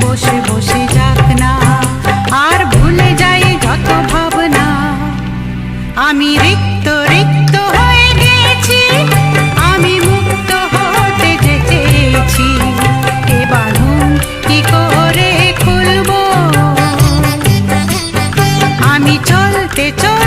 বসে বসে যাক না, আর ভুলে যাই যত ভাবনা। আমি রিক্ত রিক্ত হয়ে গেছি, আমি মুক্ত হতে চেয়েছি। এ বাঁধন কি করে খুলবো? আমি চলতে চলতে